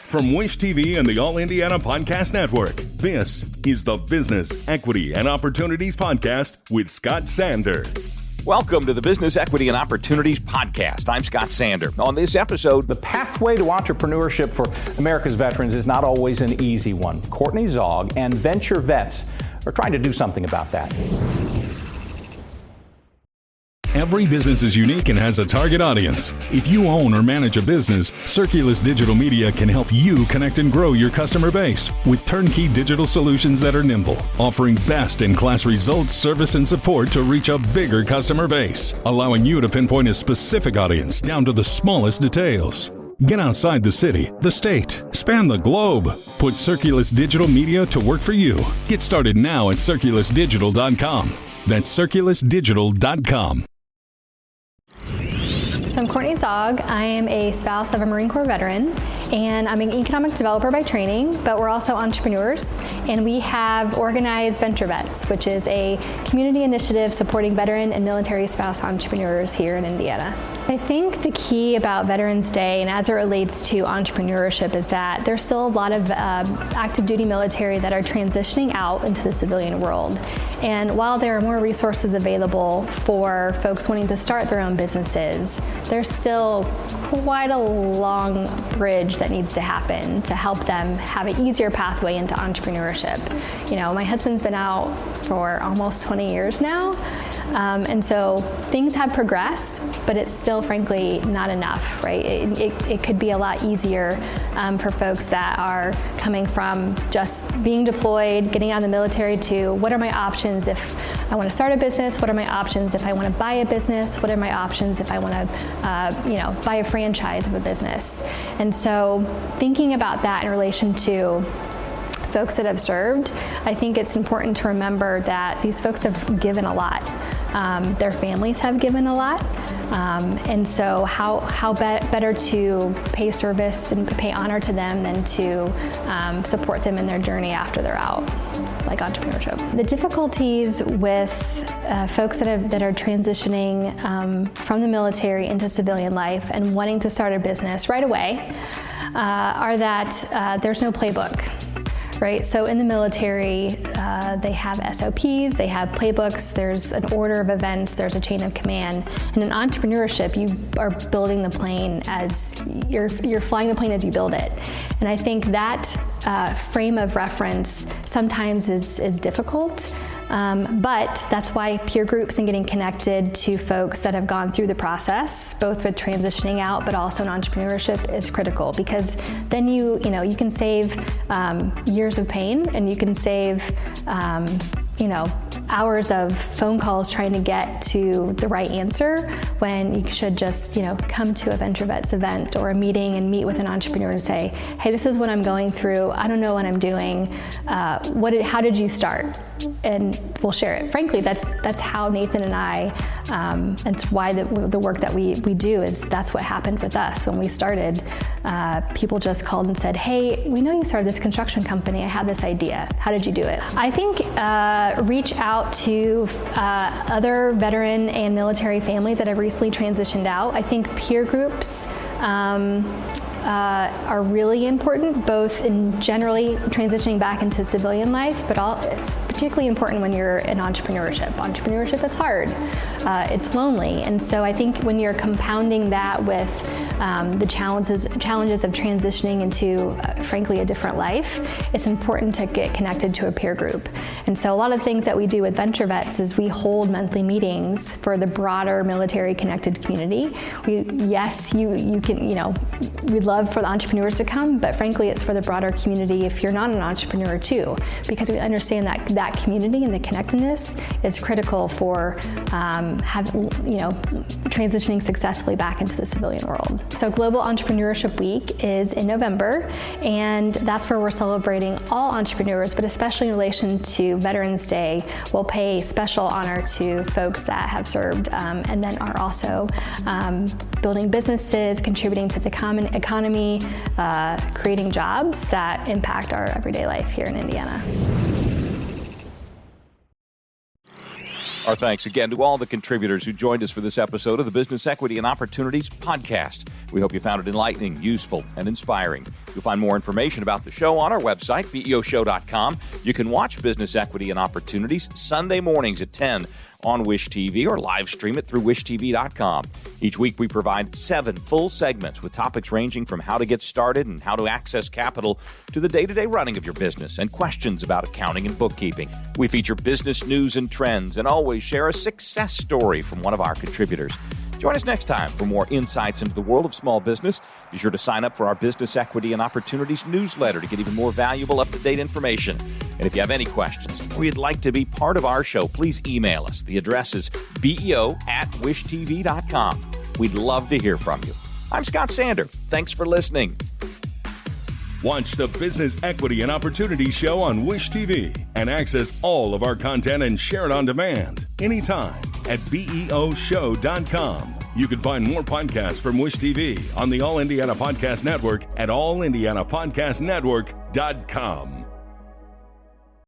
From Wish TV and the All Indiana Podcast Network, this is the Business, Equity, and Opportunities Podcast with Scott Sander. Welcome to the Business, Equity, and Opportunities Podcast. I'm Scott Sander. On this episode, the pathway to entrepreneurship for America's veterans is not always an easy one. Courtney, Zaugg, and Venture Vets are trying to do something about that. Every business is unique and has a target audience. If you own or manage a business, Circulus Digital Media can help you connect and grow your customer base with turnkey digital solutions that are nimble, offering best-in-class results, service, and support to reach a bigger customer base, allowing you to pinpoint a specific audience down to the smallest details. Get outside the city, the state, span the globe. Put Circulus Digital Media to work for you. Get started now at circulusdigital.com. That's circulusdigital.com. So I'm Courtney Zaugg. I am a spouse of a Marine Corps veteran, and I'm an economic developer by training, but we're also entrepreneurs, and we have organized Venture Vets, which is a community initiative supporting veteran and military spouse entrepreneurs here in Indiana. I think the key about Veterans Day, and as it relates to entrepreneurship, is that there's still a lot of active duty military that are transitioning out into the civilian world. And while there are more resources available for folks wanting to start their own businesses, there's still quite a long bridge that needs to happen to help them have an easier pathway into entrepreneurship. You know, my husband's been out for almost 20 years now, and so things have progressed, but it's still frankly not enough, right? It could be a lot easier for folks that are coming from just being deployed, getting out of the military, to what are my options if I want to start a business? What are my options if I want to buy a business? What are my options if I want to buy a franchise of a business? And so thinking about that in relation to folks that have served, I think it's important to remember that these folks have given a lot. Their families have given a lot. And so how better to pay service and pay honor to them than to support them in their journey after they're out, like entrepreneurship. The difficulties with folks that are transitioning from the military into civilian life and wanting to start a business right away are that there's no playbook. Right, so in the military, they have SOPs, they have playbooks, there's an order of events, there's a chain of command. And in entrepreneurship, you are building the plane as you're flying the plane as you build it. And I think that frame of reference sometimes is difficult. But that's why peer groups and getting connected to folks that have gone through the process, both with transitioning out but also in entrepreneurship, is critical, because then you can save years of pain, and you can save hours of phone calls trying to get to the right answer, when you should just come to a Venture Vets event or a meeting and meet with an entrepreneur and say, hey, this is what I'm going through, I don't know what I'm doing, how did you start? And we'll share it. Frankly, that's how Nathan and I, and it's why the work that we do is that's what happened with us when we started. People just called and said, hey, we know you started this construction company, I had this idea, how did you do it? I think reach out to other veteran and military families that have recently transitioned out. I think peer groups are really important, both in generally transitioning back into civilian life, but it's particularly important when you're in entrepreneurship. Entrepreneurship is hard, it's lonely, and so I think when you're compounding that with the challenges of transitioning into, frankly, a different life, it's important to get connected to a peer group. And so a lot of things that we do with Venture Vets is we hold monthly meetings for the broader military connected community. You can, we'd love for the entrepreneurs to come, but frankly, it's for the broader community if you're not an entrepreneur too, because we understand that community and the connectedness is critical for transitioning successfully back into the civilian world. So Global Entrepreneurship Week is in November, and that's where we're celebrating all entrepreneurs, but especially in relation to Veterans Day, we'll pay special honor to folks that have served and then are also building businesses, contributing to the common economy, creating jobs that impact our everyday life here in Indiana. Our thanks again to all the contributors who joined us for this episode of the Business Equity and Opportunities Podcast. We hope you found it enlightening, useful, and inspiring. You'll find more information about the show on our website, BEOshow.com. You can watch Business Equity and Opportunities Sunday mornings at 10 on Wish TV or live stream it through wishtv.com. Each week we provide 7 full segments with topics ranging from how to get started and how to access capital to the day-to-day running of your business and questions about accounting and bookkeeping. We feature business news and trends and always share a success story from one of our contributors. Join us next time for more insights into the world of small business. Be sure to sign up for our Business Equity and Opportunities newsletter to get even more valuable, up-to-date information. And if you have any questions or you'd like to be part of our show, please email us. The address is beo@wishtv.com. We'd love to hear from you. I'm Scott Sander. Thanks for listening. Watch the Business Equity and Opportunity Show on Wish TV and access all of our content and share it on demand anytime at BEOshow.com. You can find more podcasts from Wish TV on the All Indiana Podcast Network at allindianapodcastnetwork.com.